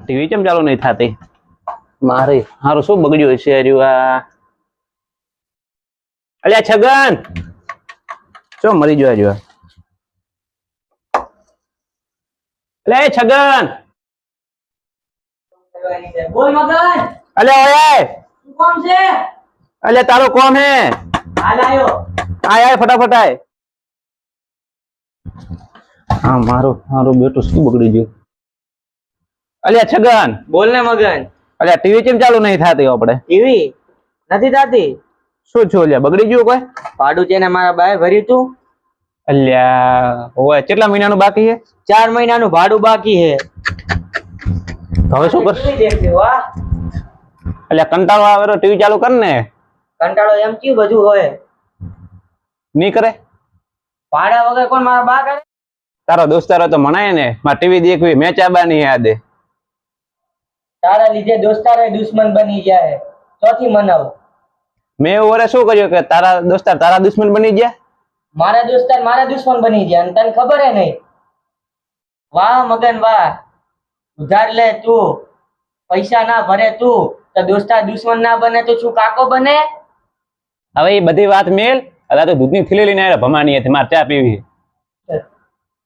TV કેમ ચાલુ નહીં થતી મારે? હારું શું બગડ્યું છે આ? અલ્યા છગન શું મરી ગયો રહ્યો? અલ્યા છગન બોલ મગન. અલ્યા ઓય શું કામ છે? અલ્યા તારો કોમ હે? હાલ આયો. આય ફટાફટ આય. હા મારું બેટું શું બગડી ગયું? અલ્યા છગન બોલ ને મગન. અલ્યા ટીવી કેમ ચાલુ નહીં થતી આપણે? ટીવી નથી થતી. શું છું અલ્યા બગડી ગયું કોઈ? ભાડું છે ને મારા બાએ ભર્યું તું. અલ્યા ઓય કેટલા મહિનાનું બાકી છે? 4 મહિનાનું ભાડું બાકી છે. હવે શું કરશું? દેખજો વાહ. અલ્યા કંટાળો આવે તો ટીવી ચાલુ કર ને. કંટાળો એમ ક્યું બધું હોય? નહીં કરે? ભાડા વગર કોણ મારા બા કરે? તારો દોસ્તારો તો મનાય ને મારે ટીવી દેખવી મેચ આવવાની યાદ. તારા લીધે દોસ્તારો દુશ્મન બની જાય. ચોથી મનાવ. મેં એવું વરે શું કર્યું કે તારા દોસ્તાર તારા દુશ્મન બની ગયા? મારા દોસ્તાર મારા દુશ્મન બની ગયા અને તને ખબર હે નહીં? વાહ મગન વાહ. ઉધાર લે તું, પૈસા ના ભરે તું, તો દોસ્તાર દુશ્મન ના બને તો શું કાકો બને? હવે એ બધી વાત મેલ. હવે તો દૂધની થેલી લઈને આવ્યા ભમાની હતી મારે ચા પીવી.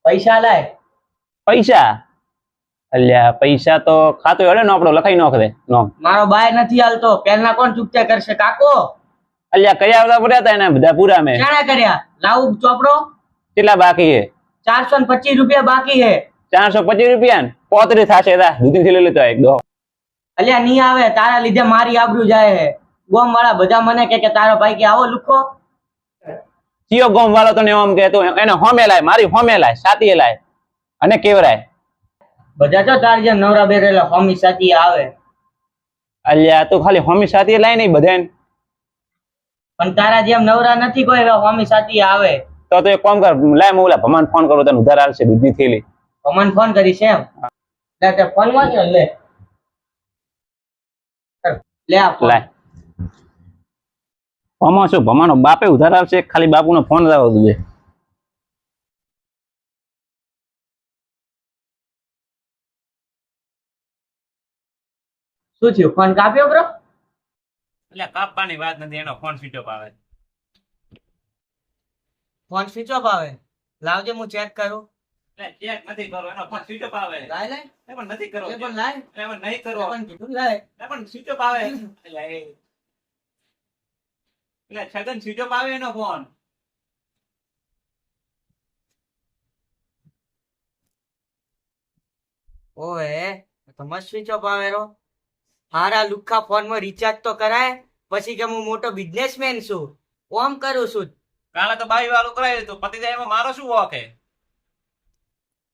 પૈસા લાય. પૈસા? અલ્યા પૈસા તો ખાતું હેડે ને આપણો લખાઈ નાખ દે નો. મારો બાય નથી હાલતો. પહેલા કોણ ચૂકતે કરશે કાકો? અલ્યા કયા બધા પડ્યા હતા એના બધા પૂરા મેં. ક્યારે કર્યા? લાવું ચોપડો. કેટલા બાકી છે? 425 રૂપિયા બાકી હે. 425 રૂપિયા ને 35 થશે. દૂધની થેલી લેતો એક દો. અલ્યા નહીં આવે. તારા લીધે મારી આબરૂ જાય હે. ગોમ વાળા બધા મને કે તારો ભાઈ કે આવો લુખો. ચિયો ગોમ વાળો તો એમ કે તું એને હોમે લાય, મારી હોમે લાય, સાતીએ લાય અને કેવરાય. બધા તો તાર જેમ નવરા બેરેલા હોમી સાથી આવે. અલ્યા તું ખાલી હોમી સાતીએ લાય નહીં બધાને. પણ તારા જેમ નવરા નથી કોઈ એવા હોમી સાથી આવે. તો એક કામ કર, લાય હું ઓલા ભમાન ફોન કરું તને ઉધાર આવશે દૂધની થેલી. ભમાન ફોન કરીશ એમ? લે તે ફોન માં લે. લે આ ફોન. લાય. ભમા શું ભમાનો બાપે ઉધાર આવશે? ખાલી બાપુનો ફોન જ આવતો છે. શું થયું? ફોન કાપ્યો બ્રો? એટલે કાપવાની વાત નથી, એનો ફોન સ્વિચ ઓફ આવે. ફોન સ્વિચ ઓફ આવે? લાવજે હું ચેક કરું. ચેક નથી કરો, એનો ફોન સ્વિચ ઓફ આવે. લાય લાય. એ પણ નથી કરો. એ પણ લાય. એ પણ નહીં કરો. પણ કીધું લાય. એ પણ સ્વિચ ઓફ આવે. એટલે છગન સ્વિચ ઓફ આવે એનો ફોન. ઓએ તો મસ્ત સ્વિચ ઓફ આવેરો. હારા લુખા ફોન માં રિચાર્જ તો કરાય, પછી કે હું મોટો બિઝનેસમેન છું, ઓમ કરું છું. કાલે તો 22 વાળું કરાયું તો પતિ જાય, એમાં મારો શું વોક હે?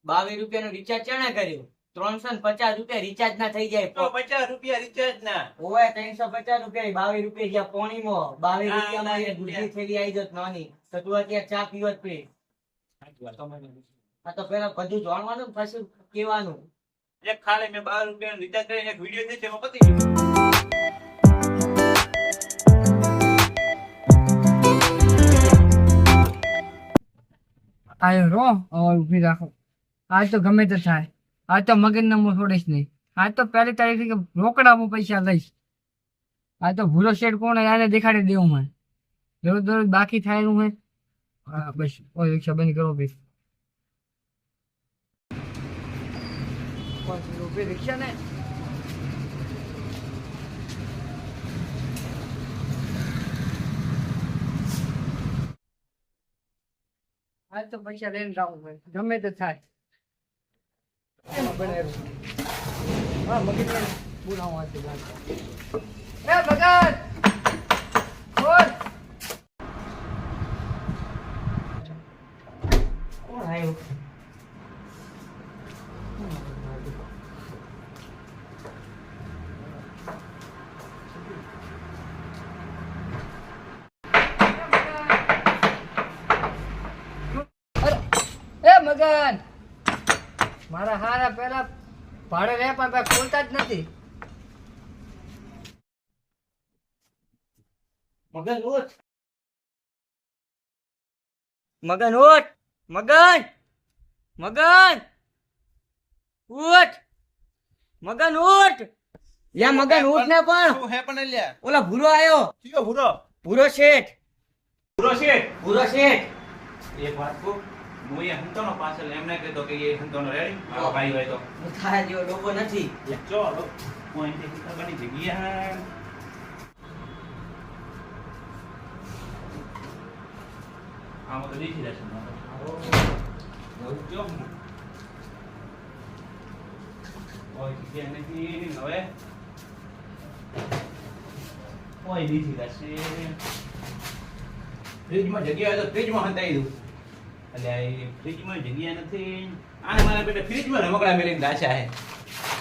22 રૂપિયાનું રિચાર્જ ચાણે કર્યું? 350 રૂપિયા રિચાર્જ ના થઈ જાય. 50 રૂપિયા રિચાર્જ ના. ઓએ 350 રૂપિયા 22 રૂપિયા જ્યાં પોણીમાં 22 રૂપિયામાં એ દૂધની થેલી આવી જત નાની, તો તું અત્યારે ચા પીવત પી. આ તો પેલા બધું જાણવાનું પછી કેવાનું. એક ખાલી મેં 12 રૂપિયાનું રિચાર્જ કરીને એક વિડિયો દેખે એમાં પતી ગયું. આયો રો ઉભી રાખો. આજ તો ગમે તે થાય, આજ તો મગજને હું છોડીશ નહીં. આજ તો પહેલી તારીખ રોકડામાં પૈસા લઈશ. આજ તો ભૂરો શેડ કોણ આને દેખાડી દેવું મેં. દરરોજ દરરોજ બાકી થાય હું હે. હા બસ ઓય રિક્ષા બંધ કરો ભાઈ. રિક્ષા ને આજ તો પૈસા લઈને જાઉં ભાઈ, ગમે તે થાય. હા મગજ બોલાવું આજે ભગત બોલ. કોણ આવ્યું? મગન મારા હારા પેલા ભાડે રે પણ ખોલતા જ નથી. મગન ઉઠ. મગન ઉઠ. મગન મગન ઉઠ. મગન ઉઠ યા મગન ઉઠ ને પણ શું હે પણ લ્યા ઓલા ભૂરો આયો કયો ભૂરો ભૂરો શેઠ ભૂરો શેઠ ભૂરો શેઠ એક વાત કહું હું એ હંતોનો પાછળ એમને કહેતો કે એ હંતોનો રેડી મારો ભાઈ હોય તો હું તારા જેવો ડોબો નથી ચલો હું અહીંથી ખબરની જગ્યા આમાં તો દીધી જશે જો ઓય જગ્યા નથી હવે ઓય દીધી જશે ફ્રીજમાં જગ્યા હોય તો ફ્રીજમાં હંતાઈ દઉં એટલે એ ફ્રીજમાં જગ્યા નથી આને મારા બેટા ફ્રીજમાં રમકડા મેલીને ગાછા હે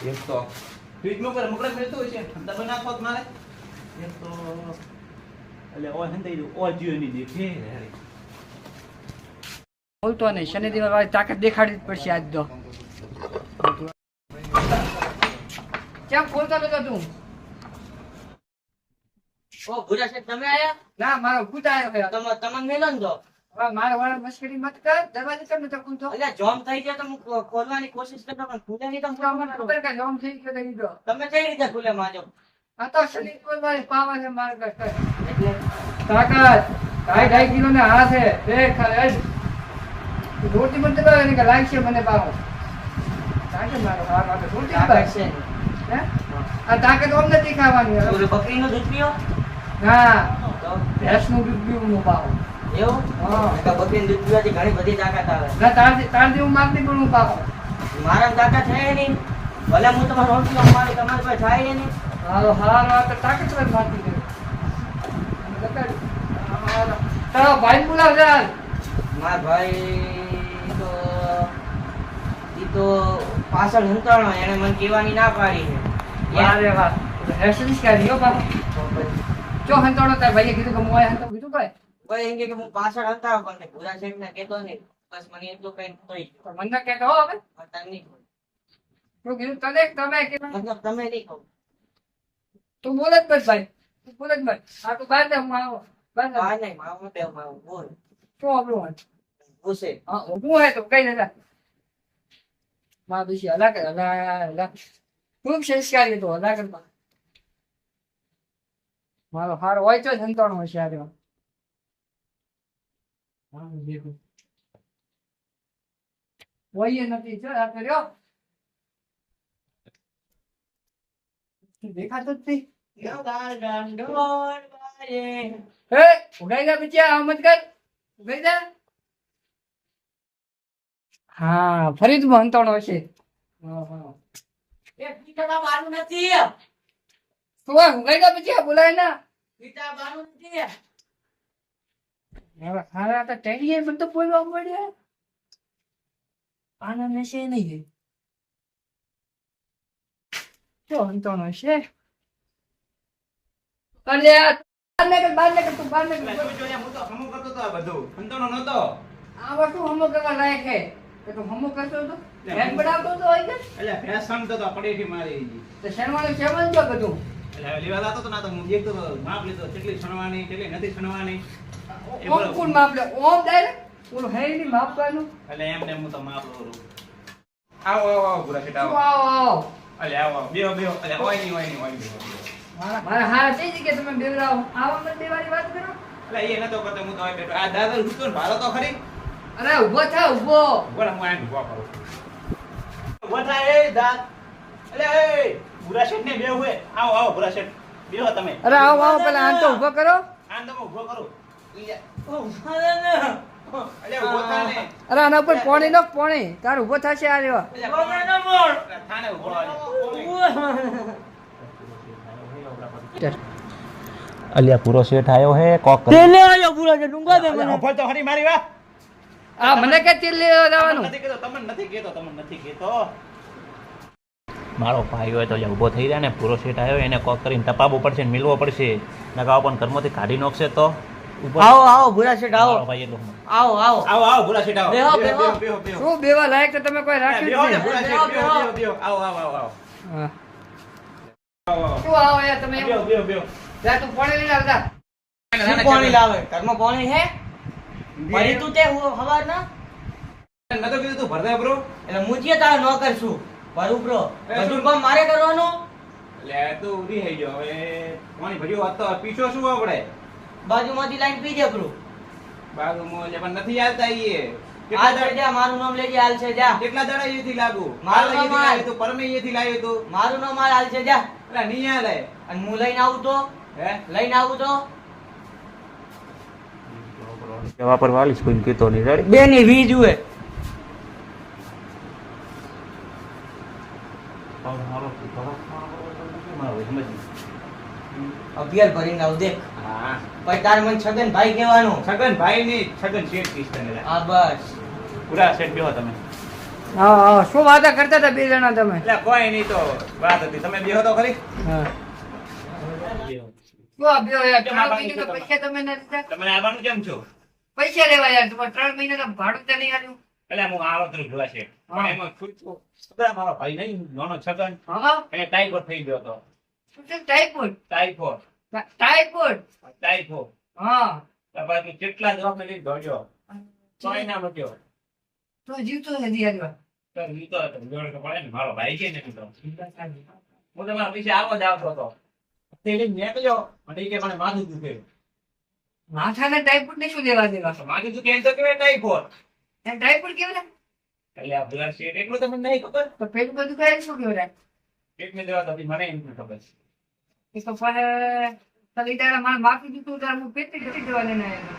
એક તો ફ્રીજમાં પર રમકડા મેલતો હોય છે ઠંડા બનાવતો જ મારે એક તો એટલે ઓય હંતાઈ દઉં ઓય જીવ ની દેખે રે બોલતો નહીં શનિદેવ વાળી તાકાત દેખાડવી જ પડશે આજ તો કેમ બોલતો નતો તું ઓ ભૂરા શેઠ તમે આયા ના મારો ભૂત આવ્યો છે. તમને મેલો ને તો હવે મારા વાળા મસ્કરી મત કર દરવાજો કેમ નતો ખુલતો એટલે જોમ થઈ ગયો તો હું ખોલવાની કોશિશ કરતો પણ ખુલે નહીં તો હું મને ખબર કે જોમ થઈ ગયો તો કીધો. તમે કઈ રીતે ખુલે માજો આ તો શનિદેવ વાળી પાવર છે મારા કર એટલે તાકાત 2.5 કિલો ને હાથ છે દેખ ખાલી રોટી મને દબાવે ને કે લાગશે મને પાવો તાકે મારો હાથ આ તો રોટી દબાવે તાકાત છે હે આ તાકાત ઓમ નથી ખાવાની હવે. ઓલો બકરીનો દૂધ પીઓ ના તો ભેંસનું દૂધ પીવું હું પાવો એવું હા. તો બકરીનું દૂધ પીવાથી ઘણી બધી તાકાત આવે ના તાર જેવું માગતી પણ હું પાવો મારા તાકાત છે નહીં ભલે હું તમારો રોટલો મારું તમારી પાસે થાય નહીં હાલો હાલો આ તો તાકાતવર માગતી છે તારો ભાઈ બોલાવ ચાલ મારા ભાઈ તો ઈ તો પાછળ હંતાણો એને મને કહેવાની ના પાડી છે વારે વાહ હેસન્સ કરી હો બાપા જો હંતોડો તાર ભાઈએ કીધું કે મોય હંતો કીધું કઈ કોઈ એમ કે હું પાછળ હંતાણો પણ પૂરા શેઠ ને કહેતો નહીં બસ મને એટલું કઈ થઈ તો મને કહેતો હો હવે ગયું નહીં તું કીધું તને તમે કે મતલબ તમે નહીં કહો તું બોલ જ બસ ભાઈ તું બોલ જ બસ આ તું બાર દે હું આવો બાર દે હા નહીં મારું બે મારું બોલ શું આપણું હોય પૂછે હા હું હે તો કઈ નતા માં બીજી હલા કર હલા ખૂબ સંસ્કારી તો હલા કર મારો હારો હોય તો સંતાણો હશે આ રહ્યો હા દેખો હોય નથી જો આ કર્યો દેખાતો જ નહીં હે ઉગાઈ જા બચ્ચા આમદ કર ઉગાઈ જા હા ફરી તું હંતાણો હશે એક પિતા મારું નથી તું આ ઉગાઈ જા બચ્ચા બોલાય ના પિતા મારું નથી હવે હારા તો ટેડીએ બધું બોલવા મળ્યા આના નશે નહીં તો હંતાણો હશે અરે બાર ને કર તું બાર ને કર તું જોયા હું તો હમો કરતો તો આ બધું હંતોનો નતો આ વસ્તુ હમો કરવા લાયક છે કે તું હમો કરતો તો હેડ બનાવતો તો હોય કે એટલે ફેશન તો પડીથી મારી તો શરમાનું શેમાં જો બધું એટલે લેવા જતો તો ના તો હું દેખતો તો માપ લીધો કેટલી છણવાની કેટલી નથી છણવાની એ ઓમ બોલો. કોણ માપ લે ઓમ ડાયરેક્ટ ઓલું હે ની માપ કરવાનું એટલે એમને હું તો માપ લઉં આવો આવો આવો પૂરા સેટ તું આવો આવો આવો એટલે આવો બેહો બેહો એટલે હોય નહીં બેહો મારા હારા થઈ જગ્યા તમે બેવરાવો આવા મત દેવાની વાત કરો એટલે એ નતો કરતો હું તો હવે બેઠો આ દાદા રૂસ્તો ને ભારો તો ખરી અરે ઉભો થા ઉભો બોલા હું આને ઉભો કરું ઉભો થા એ દાદ એટલે એ પૂરા સેટ ને બેહો હે આવો આવો પૂરા સેટ બેહો તમે અરે આવો આવો પેલા આન તો ઉભો કરો આન તો ઉભો કરું ઓ મારે ને એટલે ઉભો થા ને અરે આના ઉપર પોણી નો પોણી તાર ઉભો થશે આ રહ્યો એટલે બોલે ને મોર થાને ઉભો અલ્યા પૂરો સેટ આયો હે કોક તેલે આયો પૂરો છે ડુંગા દે મને અફળ તો હરી મારી વાત આ મને કે તેલ લેવા જવાનું તમને નથી કહેતો મારો ભાઈ હોય તો ઉભો થઈ જાય ને પૂરો સેટ આવ્યો એને કોક કરીને તપાવવું પડશે ને મિલવો પડશે નકા પણ કર્મોથી કાઢી નાખશે તો આવો આવો ભૂરા શેઠ આવો મારો ભાઈ એટલો આવો આવો આવો ભૂરા સેટ આવો બેહો, બેહો. બેહો શું બેવા લાયક તો તમે કોઈ રાખ્યું જ બેહો ને નહીં ભૂરા સેટ બેહો આવો હા. આવો શું આવો યાર તમે બેહો જા તું પોણી લઈને આવતા શું પાણી લાવે ઘરમાં પાણી હે ભરી તું તે હવાર ના નતો કીધું તું ભરદે બ્રો એટલે મુજે તાર નોકર છું ભરું બ્રો એ બધું શું? કામ મારે કરવાનું એટલે તું ઊભી થઈ ગયો હવે પાણી ભર્યું હોત તો પીછો શું આપણે બાજુમાંથી લાઈન પી જા બ્રો બાજુમાં એટલે પણ નથી આવતા ઈએ હાલ છે જા મારું નામ લેજે હાલ છે જા કેટલા દાડા અહીંયાથી લાગુ મારો અહીંયાથી માલ. લાવ્યો તું પરમે અહીંયાથી લાવ્યો તું મારું નામ હાલ છે જા એટલે નહીં હાલે અને હું લઈને આવું તો હે લઈને આવું તો વાપર વાલીશ કોઈ કીધો નહીં રેડી બે ની વી જુએ અભિયાલ ભરીને આવું દેખ હા પછી તાર મને છગન ભાઈ કહેવાનું છગન ભાઈ ની છગન શેઠ કીશ તને લે. હા બસ પૂરા શેઠ બેહો તમે હા હા શું વાતા કરતા હતા બે જણા તમે એટલે કોઈ નહીં તો વાત હતી તમે બેહો તો ખરી હા બેહો. શું આપ્યો યાર કેમ 3 આવવાનું મહિનાના છે પૈસા તમે નથી દીધા? તમને આવવાનું કેમ છો પૈસા લેવા યાર તમારે 3 મહિનાના ભાડું તો નહીં આલ્યું એટલે હું આવો તરફ જોવા છે હા. પણ એમાં છૂટકો સદા મારો ભાઈ નહીં નાનો છગન હા એને ટાઈફોઈડ થઈ ગયો હતો શું છે ટાઈફોઈડ ટાઈફોઈડ ટાઈફોઈડ ટાઈફોઈડ હા તારપછી કેટલા દવાખાને લઈને દોડ્યો તોય ના મટ્યો તો જીવતો નથી યાર તો ઈ તો જોડે તો પડે ને મારો ભાઈ છે ને ઈ તો. હું તમારા પૈસે આવો જ આવતો હતો તે લઈને નીકળ્યો અને ઈ કે મને માથું દુખે માથાના ટાઈફોઈડ ને શું લેવા દેવા તો માથું દુખે એમ તો કેવાય ટાઈફોઈડ એ ટાઈફોઈડ કેવું એટલે આ બ્લડ શેડ એટલું તમને નહીં ખબર તો પેટ બધું કરે શું કેવું પેટની દવા તો હજી મને એમ નથી ખબર એ તો પછી તારા મારે માફી દીધું તારે હું પેટની ગતિ જવા લઈને આવ્યો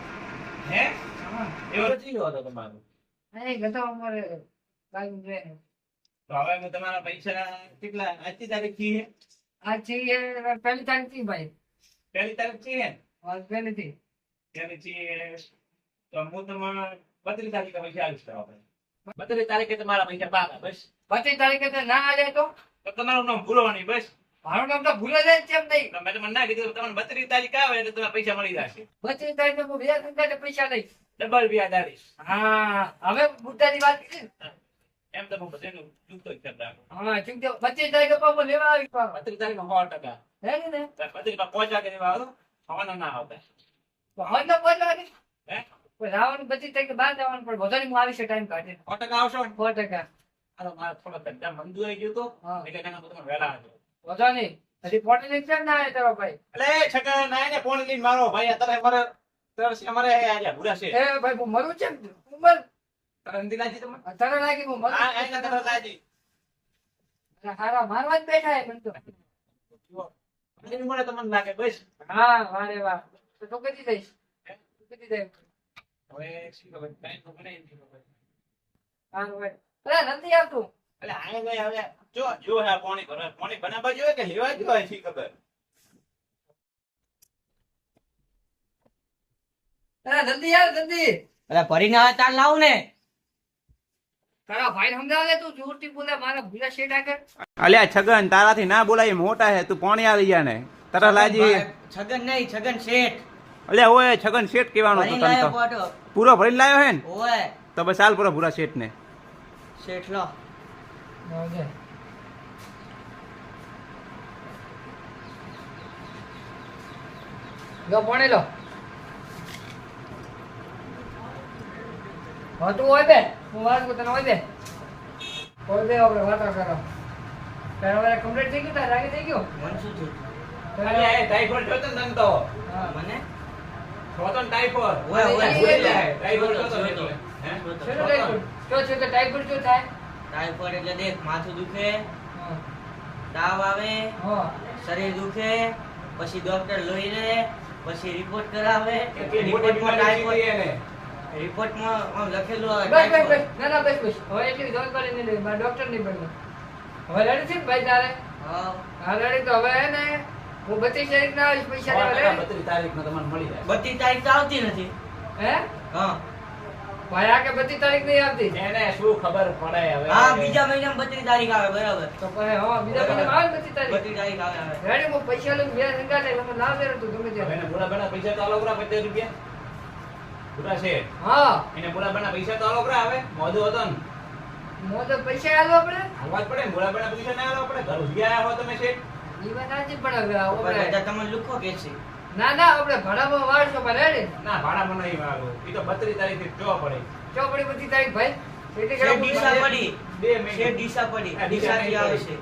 હે હા એવો નથી હતો તમારું એ ગતો અમારે બાજુ જોઈએ તો હવે હું તમારા પૈસા કેટલા આજની તારીખ થી હે આજ છે એ પહેલી તારીખ થી ભાઈ પહેલી તારીખ થી હે આજ પહેલી થી પહેલી થી તો હું તમારા 32 તારીખે પૈસા આવીશ તો આપણે 32 તારીખે તમારા પૈસા પાકા બસ 25 તારીખે તો ના આલે તો તો તમારું નામ ભૂલો નહીં બસ મારું નામ તો ભૂલે જાય છે એમ નહીં મેં તમને ના કીધું તમને 32 તારીખ આવે એટલે તમારા પૈસા મળી જશે 25 તારીખે હું બીજા ધંધાને પૈસા લઈશ ડબલ વ્યાજ આવીશ હા હવે મુદ્દાની વાત કરી ને. એમ તો હું બધાનું ચૂકતો જ કરતા હા ઠીક છે 25 તારીખે પાછો લેવા આવી પાછો. 32 તારીખમાં 100% હે ને 32 માં પહોંચવા કે દેવા આવો હવાના ના આવતા તો હવે તો બોલવાની હે કોઈ રાવણ 25 તારીખે બહાર જવાનું પણ વધારે હું આવીશ ટાઈમ કાઢે 100% આવશો ને 100%. આ તો મારા થોડો ધંધા મંદુ આવી ગયો તો હા. એટલે તેના હું તમને વહેલા આવજો વધો નહીં હજી પોટી એક્ઝામ ના આવે તારો ભાઈ એટલે છગન ના ને ફોન લઈને મારો ભાઈ અત્યારે મારે તરસ અમારે આજે ભૂરા છે એ ભાઈ હું મરું છે ઉમર તરસ નથી લાગી તમને અત્યારે લાગી હું મરું આ આઈને તરસ લાગી હારા મારવા જ બેઠા હે મને તો મને મળે તમને લાગે બસ હા વારે વાહ તો તું કદી દઈશ તું કદી દઈશ હવે શી ખબર ટાઈમ તો મને નથી ખબર હા ભાઈ અરે નથી આવતું એટલે આને ભાઈ હવે જો હે પાણી ભરવા પાણી બનાવવા જોઈએ કે લેવા જોઈએ શી ખબર અરે જલ્દી યાર જલ્દી અરે ભરીને આવે તાર લાવું ને તારા ભાઈ સમજાવે તું જોરથી બોલે મારા ભૂલા શેઠ આગળ અલ્યા છગન તારાથી ના બોલાય મોટા હે તું પાણી આવી ગયા ને તારા લાજી છગન નહીં છગન શેઠ અલ્યા ઓય છગન શેઠ કહેવાનું ભરીને હતું તને લાવ્યો તો પોટો પૂરો ભરીને લાવ્યો હે ને ઓય તો બસ હાલ પૂરો ભૂરા શેઠ ને શેઠ લો ઓકે લો પાણી લો હા તું હોય બે હું વાત કરું તને હોય બે આપણે વાતો કરો તારા વાળા કમ્પ્લીટ થઈ ગયું તારા લાગે થઈ ગયું મને શું થયું અલ્યા એ ટાઈફોઈડ જોતો ને તને તો હા મને જોતો ને ટાઈફોઈડ ઓય ઓય ભૂલી જાય ટાઈફોઈડ જોતો ને એટલે. હે? શેનો ટાઈફોઈડ શું છે તો ટાઈફોઈડ શું થાય ટાઈફોઈડ એટલે દેખ માથું દુખે હા તાવ આવે હા શરીર દુખે પછી ડોક્ટર લોહી લે પછી રિપોર્ટ કરાવે કેટલી મોટી રિપોર્ટમાં બીમારી છે ટાઈફોઈડ એને. રિપોર્ટમાં આમ લખેલું આવે બસ બસ ટાઈફોઈડ. બસ ના ના બસ બસ હવે એટલી જાણકારી નહીં લે મારા ડોક્ટર નહીં બનવું હવે રેડી છે ને ભાઈ તારે હા હા રેડી તો હવે હે ને હું 32 તારીખ ના આવીશ પૈસા લેવા રેડી 32 તારીખનો તમને મળી જાય 32 તારીખ તો આવતી નથી હે હા ભાઈ આ કે 32 તારીખ નહીં આવતી એને શું ખબર પડે હવે હા બીજા મહિનામાં 32 તારીખ આવે બરાબર તો પછી હા બીજા મહિનામાં આવે 32 તારીખ 32 તારીખ આવે આવે રેડી હું પૈસા લઈને બે સંગાટે તમે લાવ દે તું ગમે હવે ત્યારે એને પૂરા બના પૈસા તો આલો કરા 50 રૂપિયા પૂરા છે હા એને પૂરા બના પૈસા તો આલો કરા હવે મોઢું હતો ને મોટો પૈસા આલો આપણે હાલવા જ પડે ને પૂરા બના પૈસા ના આલો આપણે ઘર ઉગ્યા હો તમે છે ઈ વાત સાચી પણ હવે ઉપર આપણે બધા તમને લુખો કે છે ના ના આપણે ભાડામાં વાળશો પણ રેડી ના ભાડા મને નહીં વાળો ઈ તો 32 તારીખે જોવા પડે ચોપડી 32 તારીખ ભાઈ કેટલી છે ગ્રામ ડીસા બોલાય? પડી બે મિનિટ. છે ડીસા પડી આ ડીસા ડીસાથી આવે છે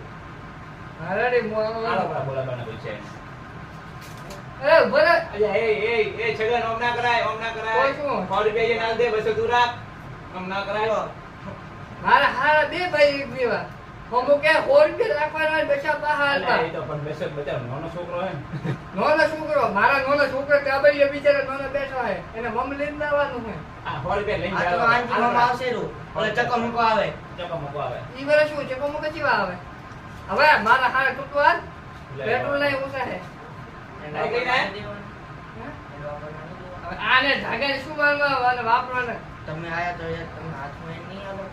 અરે રે હાલો, બોલાવવાના પૈસા એને. અરે ઉભો રહે. અલ્યા, એ છગન ઓમ ના કરાય, ઓમ ના કરાય. કોઈ શું? 100 રૂપિયા જે નાલ દે, 200 તું રાખ. ઓમ ના કરાય. મારા હારા બે ભાઈ એક બેવા હમો કે 100 રૂપિયા રાખવાના હોય, બચા બહાર અલ્યા, એ તો પણ બેસક બચાવ નાનો છોકરો હે ને. નોનો છોકરો મારા નોનો છોકરો કાબલિયો બિચારો નોનો બેઠો હોય એને મમ લઈને આવવાનું હોય આ 100 રૂપિયા લઈને આ તો જવાનું. આંટી મામા આવશે રો ઓલે ચક્કો મૂકો આવે ચકો મૂકો આવે. ઈ વરસ શું છે કોમો કચીવા આવે હવે મારા હારા ટૂટુ હાલ પેટ્રોલ નહીં ઓછા હે લઈ ગઈ ને? હવે આને ધાગાને શું મારવા અને વાપરવાના તમે આયા તો યાર તમે હાથમાં નહીં આવો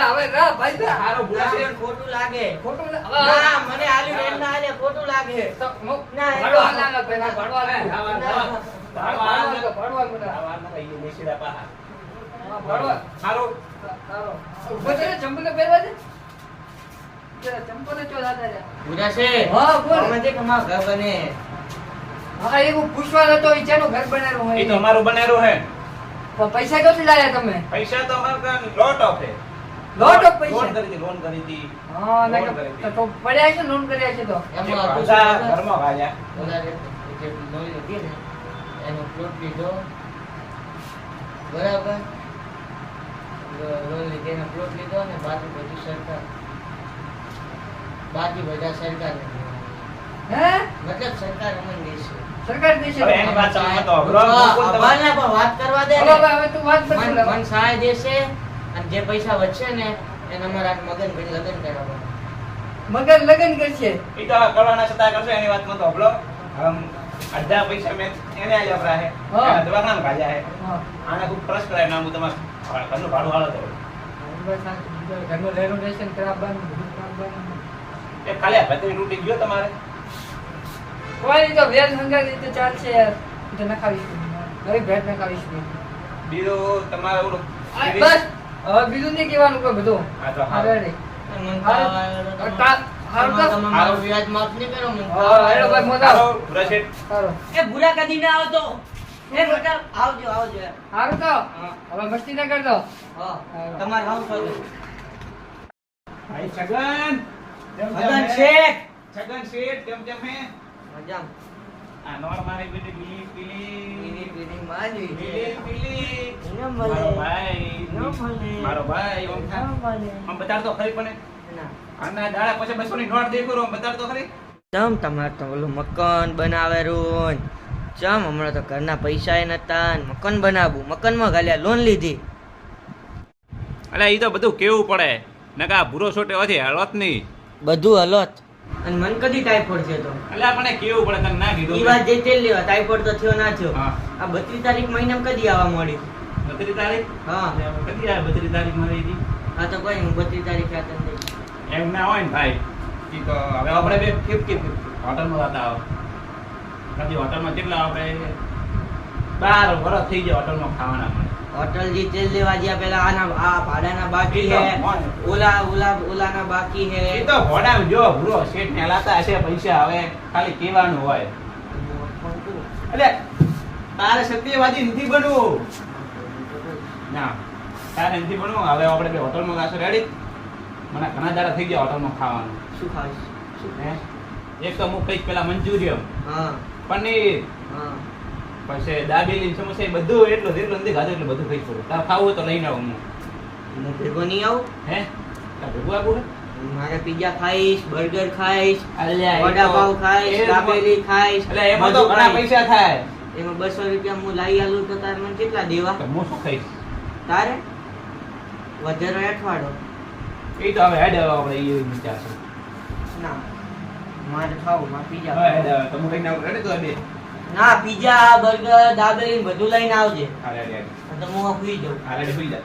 હવે રા ભાઈ જા હારો ભૂલા છે. ખોટું લાગે ખોટું ના હવે મને આલી બેન ના આલે ખોટું લાગે તો મો ના, ભડવા ના પેલા ભડવા હા, ના હા, હા. ભડવા બધા આ વાર ના થઈ ગઈ, બેસીડા પાહા. ભડવા હારો. સારો ઉભો છે ચંપલ પહેરવા દે જરા ચંપલ ચો દાદા રે પૂરા છે હા, બોલ. અમે દેખ અમાર ઘર બને હા એવું પૂછવાનો તો ઈ ચેનો ઘર બનાવ્યો એ તો હોય અમારું બનેલું હે. તો પૈસા ક્યાંથી લાયા તમે પૈસા તો અમારે કાન લોટ ઓફ હે. લોટ ઓફ પૈસા લોન કરી હતી. હા ના લોન કરી હતી. તો પડ્યા છે લોન કર્યા છે તો એમાં જે હતું પાછા શું? ઘરમાં વાગ્યા. ઓલા જે લોહી હતી ને એનો પ્લોટ લીધો બરાબર લોહી લીધી એનો પ્લોટ લીધો ને બાકી બધું સરકાર બાકી બધા સરકારને દેવાનું. હે મતલબ સરકાર અમને દેશે સરકાર દેશે હવે એની વાત સામે તો અઘરો હા, મુકુંદ તમારે. અભણને પણ વાત કરવા દે હવે ને. હવે તું વાત પર મન મન સહાય દેશે અને જે પૈસા વધશે ને એને અમારા મગન ભાઈ લગ્ન કરાવવાના. મગર લગન કરશે ઈ તો કરવાના છતાં કરશો એની વાત તો હબળો. અડધા પૈસા મેં એને આલ્યા પરા હે. હા. એના દવાખાનામાં ભાજ્યા હે. હા આને ખૂબ ટ્રસ્ટ કરાય નામ હું તમારે ઘરનું ભાડું હાલો તો. ઘરનું રેનોવેશન કરાવવાનું બધું કરાવવાનું એ ખાલી આ ભત્રી તૂટી ગયો તમારે. કોઈ તો વેલ હંગાર રીતે ચાલશે યાર ઈ તો નખાવીશ નવી ભેટ નખાવીશ બીજું તમારે ઓલું બસ હવે બીજું નહીં કહેવાનું કોઈ બધું હા તો હા હારું. રેડી અને મને હારું. તો આ- કા- હારું તો? તમે મારું વ્યાજ માફ નહીં કરો મને હા, હેડો ભાઈ, મોજા. હાલો, ભૂરાશેઠ. સારો એ ભૂરા કદી ના આવતો એ બેટા આવજો આવજો સારું તો હવે મસ્તી ના કરતો હા તમારે હાઉસ આવજો ભાઈ છગન. કેમ મગન હે? શેઠ છગન શેઠ કેમ હે? મજામ આ નોર મારી બેટી પીલી પીલી પીલી પીલી માજી પીલી પીલી. ન મારો મળે ભાઈ. ન મળે મારો ભાઈ ઓમ ન થા. મળે આમ બતાડ તો ખરી પણ ના આના દાડા પછી 200 ની નોટ દેખો રો બતાડ તો ખરી. ચમ તમારે તો ઓલું મકાન બનાવેલું ચમ હમણાં તો ઘરના પૈસા એ નતા ને મકાન બનાવવું મકાનમાં ગાલ્યા લોન લીધી અલે ઈ તો બધું કેવું પડે નકા ભૂરો છોટે હોથી હળવત નહીં. બધું હલોત અને મન કદી ટાઈફોઈડ છે તો અલે આપણે કેવું પડે તને ના કીધું ઈ વાત જે તેલ લેવા ટાઈફોઈડ તો થયો ના થયો હા. આ 32 તારીખ મહિનામાં કદી આવવા મળી 32 તારીખ. હા કદી આવે 32 તારીખ મળી હતી. આ તો કોઈ હું 32 તારીખે આ તને દઈશ. એમ ના હોય ને ભાઈ. ઈ તો હવે આપણે બે 50-50 હોટલમાં જતા આવો. કદી હોટલમાં કેટલા આપણે 12 વર્ષ થઈ ગયા હોટલમાં ખાવાના મને. હોટલ જે તેલ લેવા ગયા પેલા આના આ ભાડાના બાકી ઈ તો હે મોન. ઓલાના બાકી હે ઈ તો ભોડામાં જો ભૂરો શેઠ ને લાતા હશે પૈસા હવે ખાલી કહેવાનું હોય. અલે તારે સત્યવાદી નથી બનવું. ના તારે નથી બનવું. હવે આપણે બે હોટલમાં ગાશું રેડી. મને ઘણા દાડા થઈ ગયા હોટલમાં ખાવાનું. શું ખાઈશ હે એક તો હું કઈક પેલા મંચુરિયમ હા પનીર હા પછી દાબેલી સમોસા એ બધું એટલું જેટલું નથી ખાધું એટલે બધું ખાઈ શકું. તારે ખાવું હોય તો લઈને આવું હું. હું ભેગો નહીં આવું હે તારે ભેગું આપવું હે? મારે પિઝા ખાઈશ બર્ગર ખાઈશ અલ્યા, એ તો- વડાપાવ ખાઈશ એ દાબેલી ખાઈશ એટલે એમાં તો બધું ઘણા ખાઈશ. પૈસા થાય. એમાં 200 રૂપિયા હું લાવી આલું તો તારે મને કેટલા દેવા તો હું શું ખાઈશ? તારે વધારે અઠવાડો એ તો હવે હેડ હવે આપણે એ વિચારશું. ના મારે ખાવું મારે પિઝા હવે હેડ હવે તમે લઈને આવો રેડી તો બે. ના પિઝા બર્ગર દાબેલી બધું લઈને આવજે હા રેડી હેડ. તો હું સુઈ જાઉં હા રેડી સુઈ જા.